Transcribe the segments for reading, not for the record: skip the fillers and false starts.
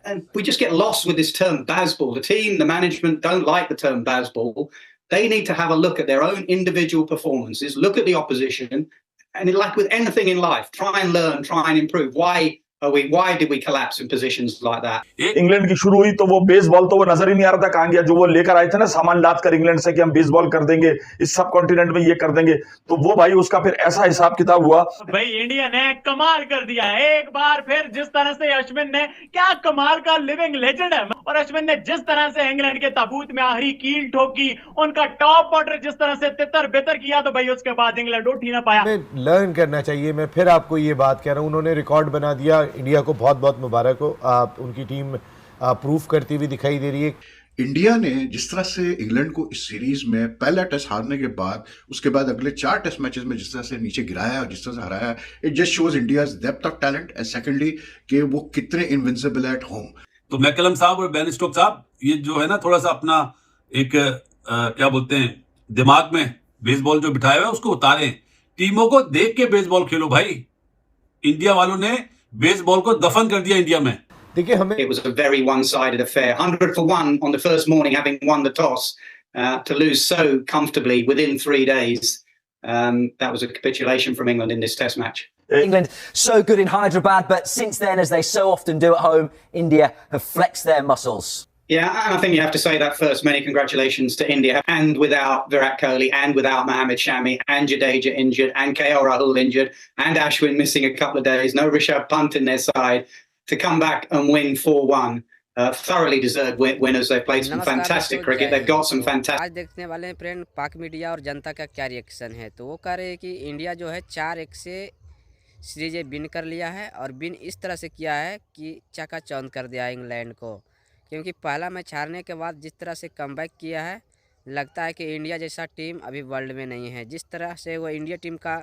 And we just get lost with this term Bazball. The team, the management don't like the term Bazball. They need to have a look at their own individual performances, look at the opposition, and like with anything in life, try and learn, try and improve. Why did we collapse in positions like that? England की शुरू हुई तो वो baseball तो वो नजर ही नहीं आ रहा था कहां गया, जो वो लेकर आए थे ना सामान लाद कर इंग्लैंड से कि हम बेसबॉल कर देंगे, इस सब कॉन्टिनेंट में ये कर देंगे, तो वो भाई उसका फिर ऐसा हिसाब किताब हुआ। भाई इंडिया ने कमाल कर दिया एक बार फिर, जिस तरह से अश्विन ने, क्या कमाल का लिविंग लेजेंड है, और अश्विन ने जिस तरह से इंग्लैंड के ताबूत में आखिरी कील ठोकी, उनका टॉप ऑर्डर जिस तरह से तितर बितर किया, तो भाई उसके बाद इंग्लैंड उठ ही ना पाया। लर्न करना चाहिए, मैं फिर आपको ये बात कह रहा हूँ, उन्होंने रिकॉर्ड बना दिया, इंडिया को बहुत बहुत मुबारक हो, उनकी टीम प्रूफ करती हुई दिखाई दे रही है। इंडिया ने जिस तरह से इंग्लैंड को इस सीरीज में पहला टेस्ट हारने के बाद उसके बाद अगले 4 टेस्ट मैचेस में जिस तरह से नीचे गिराया और जिस तरह से हराया, it just shows India's depth of talent and secondly कि वो कितने इनविंसिबल एट होम। तो मैकलम साहब और बेन स्टोक्स साहब, ये जो है ना थोड़ा सा अपना एक क्या बोलते हैं दिमाग में बेसबॉल जो बिठाया हुआ है उसको उतारें, टीमों को देख के बेसबॉल खेलो भाई। इंडिया वालों ने बेसबॉल को दफन कर दिया इंडिया में। देखिए हमें It was a very one-sided affair. 100 for 1 on the first morning, having won the toss, to lose so comfortably within 3 days. That was a capitulation from England in this Test match. England so good in Hyderabad, but since then, as they so often do at home, India have flexed their muscles. Yeah, and I think you have to say that first. Many congratulations to India. And without Virat Kohli, and without Mohammad Shami, and Jadeja injured, and KL Rahul injured, and Ashwin missing a couple of days, no Rishabh Pant in their side, to come back and win 4-1. Thoroughly deserved winners. They've played some fantastic cricket. They've got some fantastic... आज देखने वाले हैं friend, पाक media और जनता का क्या reaction है। तो वो कह रहे हैं कि इंडिया जो है 4-1 से सीरीज विन कर लिया है, और विन इस तरह से किया है कि चकाचौंध कर दिया इंग्लैंड को, क्योंकि पहला मैच हारने के बाद जिस तरह से कमबैक किया है, लगता है कि इंडिया जैसा टीम अभी वर्ल्ड में नहीं है। जिस तरह से वो इंडिया टीम का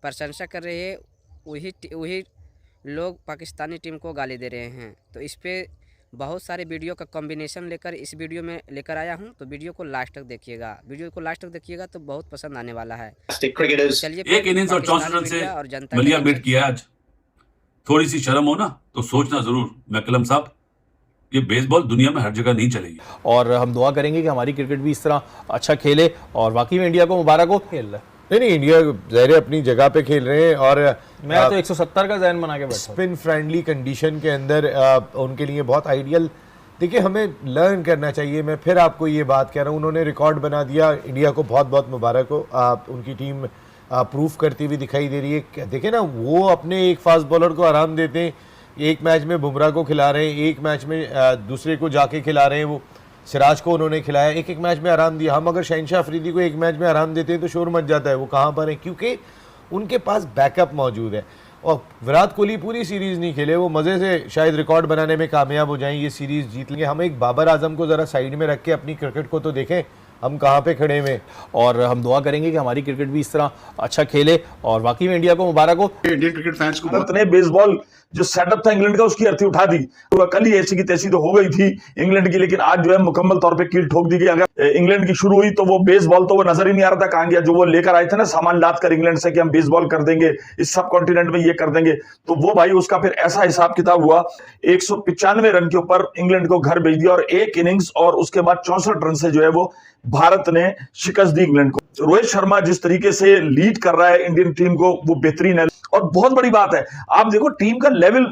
प्रशंसा कर रहे हैं, वही लोग पाकिस्तानी टीम को गाली दे रहे हैं। तो इस पे बहुत सारे वीडियो का कॉम्बिनेशन लेकर इस वीडियो में लेकर आया हूं, तो वीडियो को लास्ट तक देखिएगा, तो बहुत पसंद आने वाला है। चलिए, एक इनिंग्स और 64 रन से मलिया बीट किया आज। थोड़ी सी शर्म हो ना तो सोचना जरूर मैकलम साहब, ये बेसबॉल दुनिया में हर जगह नहीं चलेगी। और हम दुआ करेंगे कि हमारी क्रिकेट भी इस तरह अच्छा खेले, और वाकई में इंडिया को मुबारक हो। खेल रहा नहीं, इंडिया ज़ाहिर अपनी जगह पे खेल रहे हैं, और मैं तो 170 का ज़हन बना के बैठा, स्पिन फ्रेंडली कंडीशन के अंदर उनके लिए बहुत आइडियल। देखिए हमें लर्न करना चाहिए, मैं फिर आपको ये बात कह रहा हूँ, उन्होंने रिकॉर्ड बना दिया, इंडिया को बहुत बहुत मुबारक हो, उनकी टीम प्रूफ करती हुई दिखाई दे रही है। देखिए ना, वो अपने एक फास्ट बॉलर को आराम देते हैं, एक मैच में बुमराह को खिला रहे हैं, एक मैच में दूसरे को जाके खिला रहे हैं, वो सिराज को उन्होंने खिलाया, एक एक मैच में आराम दिया। हम अगर शहनशाह अफरीदी को एक मैच में आराम देते हैं तो शोर मच जाता है, वो कहाँ पर है, क्योंकि उनके पास बैकअप मौजूद है। और विराट कोहली पूरी सीरीज़ नहीं खेले, वो मज़े से शायद रिकॉर्ड बनाने में कामयाब हो जाएं, ये सीरीज़ जीत लेंगे। हम एक बाबर आजम को ज़रा साइड में रख के अपनी क्रिकेट को तो देखें, हम कहाँ पे खड़े हुए, और हम दुआ करेंगे कि हमारी क्रिकेट भी इस तरह अच्छा खेले, और वाकई में इंडिया को मुबारक हो। इंडियन क्रिकेट फैंस को भारत ने बेसबॉल जो सेटअप था इंग्लैंड का उसकी अर्थी उठा दी, तो कल ही ऐसी की तैसी तो हो गई थी इंग्लैंड की, लेकिन आज जो है मुकम्मल तौर पे कील ठोक दी गई। अगर इंग्लैंड की शुरू हुई तो वो बेसबॉल तो वो नजर ही नहीं आ रहा था कहां गया, जो वो लेकर आए थे ना सामान लाद कर इंग्लैंड से कि हम बेसबॉल कर देंगे, इस सब कॉन्टिनेंट में ये कर देंगे, तो वो भाई उसका फिर ऐसा हिसाब किताब हुआ। 195 रन के ऊपर इंग्लैंड को घर भेज दिया, और एक इनिंग्स और उसके बाद 64 रन से जो है वो भारत ने शिकस्त दी इंग्लैंड को। रोहित शर्मा जिस तरीके से लीड कर रहा है इंडियन टीम को, वो बेहतरीन है। और बहुत बड़ी बात है, आप देखो टीम का लेवल,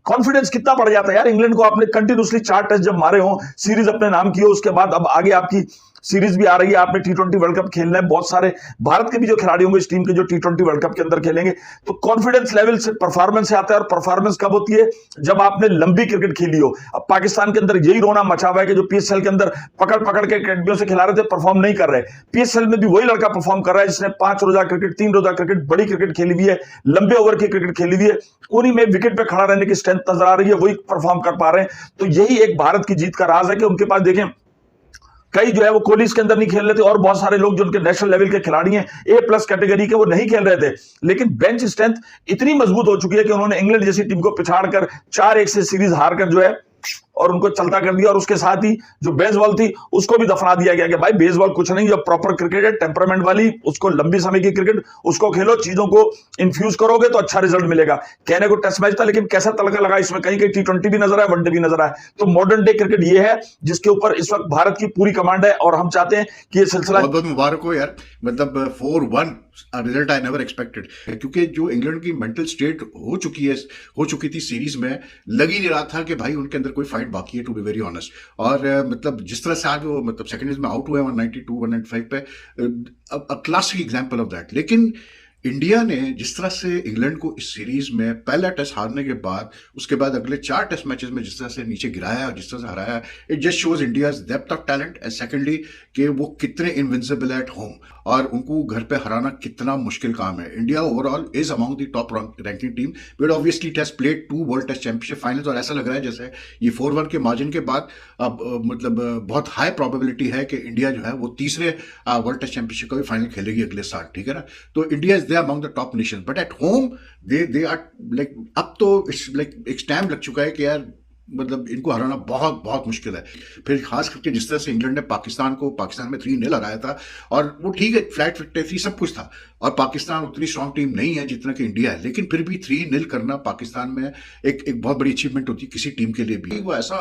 कॉन्फिडेंस कितना बढ़ जाता है यार। इंग्लैंड को आपने कंटिन्यूसली 4 टेस्ट जब मारे हो, सीरीज अपने नाम की हो, उसके बाद अब आगे आपकी सीरीज भी आ रही है, आपने T20 वर्ल्ड कप खेलना है, बहुत सारे भारत के भी जो खिलाड़ी होंगे इस टीम के जो T20 वर्ल्ड कप के अंदर खेलेंगे, तो कॉन्फिडेंस लेवल से परफॉर्मेंस से आता है। और परफॉर्मेंस कब होती है, जब आपने लंबी क्रिकेट खेली हो। अब पाकिस्तान के अंदर यही रोना मचा हुआ है कि जो PSL के अंदर पकड़ पकड़ के अकेडमियों से खिला रहे थे, परफॉर्म नहीं कर रहे। PSL में भी वही लड़का परफॉर्म कर रहा है जिसने 5 रोजा क्रिकेट, 3 रोजा क्रिकेट, बड़ी क्रिकेट खेली हुई है, लंबे ओवर की क्रिकेट खेली हुई है, उन्हीं में विकेट पे खड़ा रहने की स्ट्रेंथ नजर आ रही है, वही परफॉर्म कर पा रहे हैं। तो यही एक भारत की जीत का राज है कि उनके पास देखें कई जो है वो कोहली के अंदर नहीं खेल रहे थे, और बहुत सारे लोग जो उनके नेशनल लेवल के खिलाड़ी हैं A+ कैटेगरी के, वो नहीं खेल रहे थे, लेकिन बेंच स्ट्रेंथ इतनी मजबूत हो चुकी है कि उन्होंने इंग्लैंड जैसी टीम को पिछाड़कर 4-1 से सीरीज हारकर जो है और उनको चलता कर दिया, और उसके साथ ही जो बेसबॉल थी उसको भी दफना दिया गया कि भाई बेसबॉल कुछ नहीं, जब प्रॉपर क्रिकेट है, टेम्परामेंट वाली, उसको लंबी समय की क्रिकेट, उसको खेलो, चीजों को इन्फ्यूज करोगे तो अच्छा रिजल्ट मिलेगा। कहने को टेस्ट मैच था, लेकिन कैसा तड़का लगा इसमें, कहीं कहीं T20 भी नजर आया, वनडे भी नजर आया। तो मॉडर्न डे क्रिकेट ये है जिसके ऊपर इस वक्त भारत की पूरी कमांड है, और हम चाहते हैं कि ये सिलसिला बहुत बहुत मुबारक हो यार, मतलब 4-1 रिजल्ट आई नेवर एक्सपेक्टेड, क्योंकि जो इंग्लैंड की मेंटल स्टेट हो चुकी थी सीरीज में, लग ही नहीं रहा था कि भाई उनके अंदर कोई फाइट बाकी है, टू बी वेरी ऑनेस्ट। और मतलब जिस तरह से आज वो मतलब सेकंड इनिंग्स में आउट हुए 192 195 पे, क्लासिक एग्जांपल ऑफ दैट। लेकिन इंडिया ने जिस तरह से इंग्लैंड को इस सीरीज में पहला टेस्ट हारने के बाद, उसके बाद अगले 4 टेस्ट मैचेस में जिस तरह से नीचे गिराया और जिस तरह से हराया, it just shows India's depth of talent, and secondly कि वो कितने इनविंसिबल एट होम, और उनको घर पे हराना कितना मुश्किल काम है। India overall is among the top ranking team, but obviously it has played 2 world test championship finals, और ऐसा लग रहा है जैसे ये 4-1 के मार्जिन के बाद अब मतलब बहुत हाई प्रोबेबिलिटी है कि इंडिया जो है वो तीसरे वर्ल्ड टेस्ट चैंपियनशिप का भी फाइनल खेलेगी अगले साल, ठीक है ना। तो India is there among the top nation, but at home they are like, अब तो इट्स लाइक एक स्टैम्प लग चुका है कि यार मतलब इनको हराना बहुत बहुत मुश्किल है। फिर खास करके जिस तरह से इंग्लैंड ने पाकिस्तान में 3-0 हराया था, और वो ठीक है, फ्लैट फिट थी, सब कुछ था, और पाकिस्तान उतनी स्ट्रॉन्ग टीम नहीं है जितना कि इंडिया है, लेकिन फिर भी 3-0 करना पाकिस्तान में एक बहुत बड़ी अचीवमेंट होती है किसी टीम के लिए भी। वो ऐसा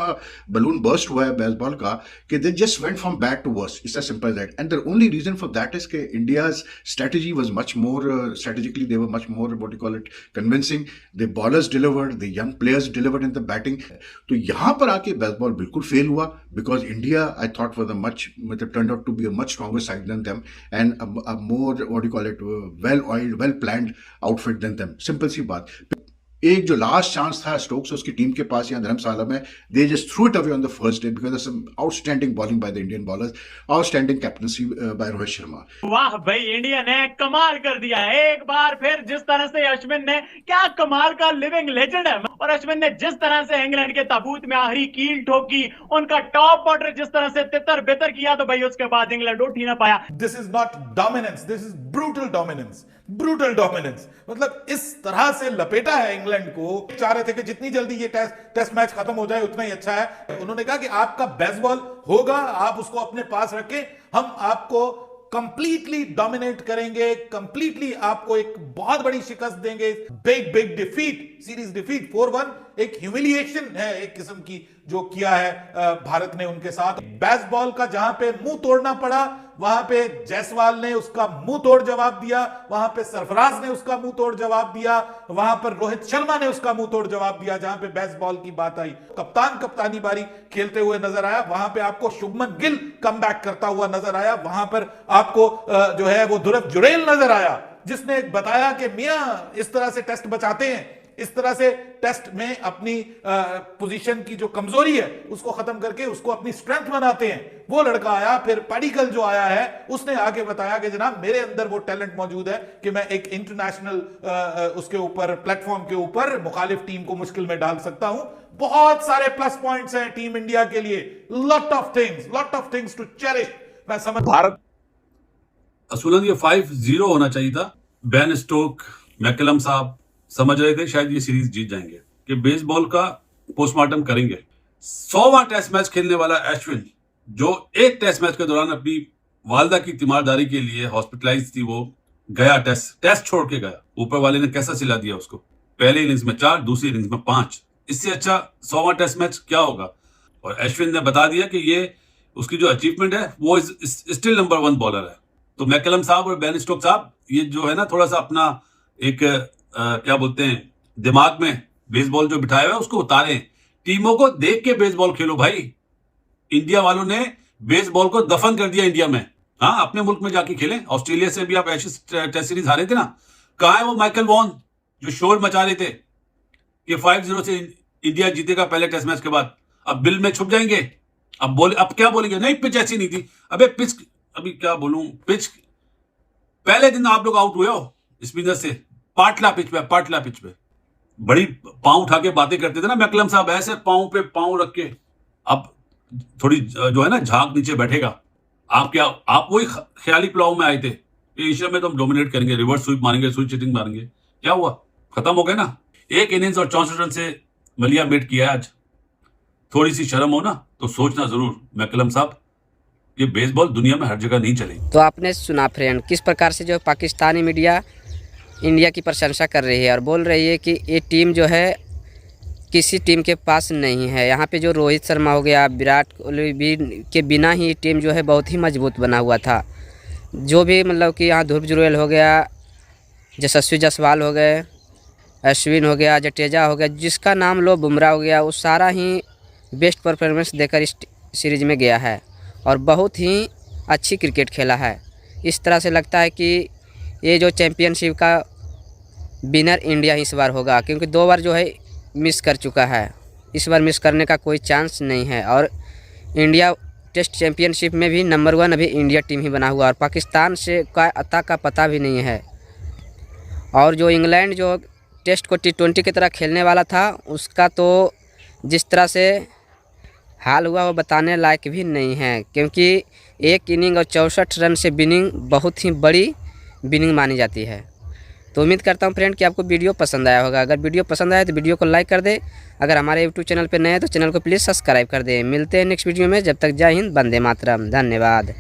बलून बर्स्ट हुआ है बेसबॉल का कि they just went from bad to worst, it's as simple that, and the only reason for that is कि India's strategy was much more strategically, they were much more what you call it convincing, the bowlers delivered, the young players delivered in the batting. तो यहां पर आके Bazball बिल्कुल fail हुआ, because India I thought was a much मतलब turn out to be a much stronger side than them, and a more what you call it well oiled, well planned outfit than them. Simple सी बात। एक जो last chance था Stokes उसकी team के पास यहाँ धर्मशाला में, they just threw it away on the first day because of some outstanding bowling by the Indian bowlers, outstanding captaincy by Rohit Sharma. वाह भाई, इंडिया ने कमाल कर दिया है एक बार फिर। जिस तरह से अश्विन ने, क्या कमाल का लिविंग लेजेंड है, और अश्विन ने जिस तरह से इंग्लैंड के ताबूत में आखिरी कील ठोकी, उनका टॉप ऑर्डर जिस तरह से तितर बितर किया, तो भाई उसके बाद इंग्लैंड उठ ही ना पाया। This is not dominance, this is brutal dominance, brutal dominance. मतलब इस तरह से लपेटा है इंग्लैंड को, चाह रहे थे कि जितनी जल्दी ये टेस्ट मैच खत्म हो जाए उतना ही अच्छा है। उन्होंने कहा कि आपका बेसबॉल होगा, आप उसको अपने पास रखें, हम आपको कंप्लीटली डोमिनेट करेंगे, कंप्लीटली आपको एक बहुत बड़ी शिकस्त देंगे। बिग डिफीट, सीरीज डिफीट 4-1 एक ह्यूमिलिएशन है एक किस्म की जो किया है भारत ने उनके साथ। बेसबॉल का जहां पे मुंह तोड़ना पड़ा, वहां पे जायसवाल ने उसका मुंह तोड़ जवाब दिया, वहां पे सरफराज ने उसका मुंह तोड़ जवाब दिया, वहां पर रोहित शर्मा ने उसका मुंह तोड़ जवाब दिया। जहां पे बेसबॉल की बात आई, कप्तानी बारी खेलते हुए नजर आया, वहां पे आपको शुभमन गिल कमबैक करता हुआ नजर आया, वहां पर आपको जो है वो ध्रुव जुरेल नजर आया, जिसने बताया कि मियां इस तरह से टेस्ट बचाते हैं, इस तरह से टेस्ट में अपनी पोजीशन की जो कमजोरी है उसको खत्म करके उसको अपनी स्ट्रेंथ बनाते हैं। वो लड़का आया, फिर पाडिकल जो आया है उसने आगे बताया कि जनाब मेरे अंदर वो टैलेंट मौजूद है कि मैं एक इंटरनेशनल उसके ऊपर प्लेटफॉर्म के ऊपर मुखालिफ टीम को मुश्किल में डाल सकता हूं। बहुत सारे प्लस पॉइंट्स हैं टीम इंडिया के लिए, lot of things to cherish. मैं समझ भारत असूलन ये 5-0 होना चाहिए था। बेन स्टोक, मैकलम साहब समझ रहे थे शायद ये सीरीज जीत जाएंगे कि बेसबॉल का पोस्टमार्टम करेंगे। 100वां टेस्ट मैच खेलने वाला अश्विन, जो एक टेस्ट मैच के दौरान अपनी वालदा की तीमारदारी के लिए हॉस्पिटलाइज थी, वो गया टेस्ट छोड़ के गया। ऊपर वाले ने कैसा सिला दिया उसको, पहले इनिंग्स में 4, दूसरी इनिंग्स में 5। इससे अच्छा 100वां टेस्ट मैच क्या होगा। और अश्विन ने बता दिया कि ये उसकी जो अचीवमेंट है वो स्टिल नंबर 1 बॉलर है। तो मैकलम साहब और बेन स्टोक साहब, ये जो है ना थोड़ा सा अपना एक क्या बोलते हैं दिमाग में बेसबॉल जो बिठाया हुआ है उसको उतारें। टीमों को देख के बेसबॉल खेलो भाई। इंडिया वालों ने बेसबॉल को दफन कर दिया इंडिया में। हाँ, अपने मुल्क में जाके खेलें। ऑस्ट्रेलिया से भी आप एशेज टेस्ट सीरीज हारे थे ना, कहां है वो माइकल वॉन जो शोर मचा रहे थे कि 5-0 से इंडिया जीतेगा पहले टेस्ट मैच के बाद। अब बिल में छुप जाएंगे, अब क्या बोलेंगे, नहीं पिच ऐसी नहीं थी। अबे पिच, अभी क्या बोलूं, पिच पहले दिन आप लोग आउट हुए हो स्पिनर से, पाटला पिच पे बड़ी पांव उठा के बातें करते थे ना मैकलम साहब, ऐसे पांव पे पांव रख के। अब थोड़ी जो है ना झाग नीचे बैठेगा। आप वही ख्याली पुलाव में आए थे, एशिया में तो हम डोमिनेट करेंगे, रिवर्स स्वीप मारेंगे, स्विच हिटिंग मारेंगे। क्या हुआ, खत्म हो गया ना। एक इनिंग्स और 64 रन से मलिया मेट किया आज। थोड़ी सी शर्म हो ना तो सोचना जरूर मैकलम साहब, ये बेसबॉल दुनिया में हर जगह नहीं चलेगी। तो आपने सुना फ्रेंड, किस प्रकार से जो पाकिस्तानी मीडिया इंडिया की प्रशंसा कर रही है और बोल रही है कि ये टीम जो है किसी टीम के पास नहीं है। यहाँ पे जो रोहित शर्मा हो गया, विराट कोहली भी के बिना ही टीम जो है बहुत ही मजबूत बना हुआ था। जो भी मतलब कि यहाँ ध्रुव जुरैल हो गया, यशस्वी जायसवाल हो गए, अश्विन हो गया, जडेजा हो गया, जिसका नाम लो, बुमराह हो गया, वो सारा ही बेस्ट परफॉर्मेंस देकर इस सीरीज में गया है और बहुत ही अच्छी क्रिकेट खेला है। इस तरह से लगता है कि ये जो चैम्पियनशिप का विनर इंडिया इस बार होगा, क्योंकि 2 बार जो है मिस कर चुका है, इस बार मिस करने का कोई चांस नहीं है। और इंडिया टेस्ट चैम्पियनशिप में भी नंबर 1 अभी इंडिया टीम ही बना हुआ और पाकिस्तान से का अता का पता भी नहीं है। और जो इंग्लैंड जो टेस्ट को T20 की तरह खेलने वाला था, उसका तो जिस तरह से हाल हुआ वो बताने लायक भी नहीं है, क्योंकि एक इनिंग और 64 रन से विनिंग बहुत ही बड़ी विनिंग मानी जाती है। तो उम्मीद करता हूँ फ्रेंड कि आपको वीडियो पसंद आया होगा। अगर वीडियो पसंद आया तो वीडियो को लाइक कर दे। अगर हमारे यूट्यूब चैनल पर नए हैं तो चैनल को प्लीज़ सब्सक्राइब कर दें। मिलते हैं नेक्स्ट वीडियो में, जब तक जय हिंद, वंदे मातरम, धन्यवाद।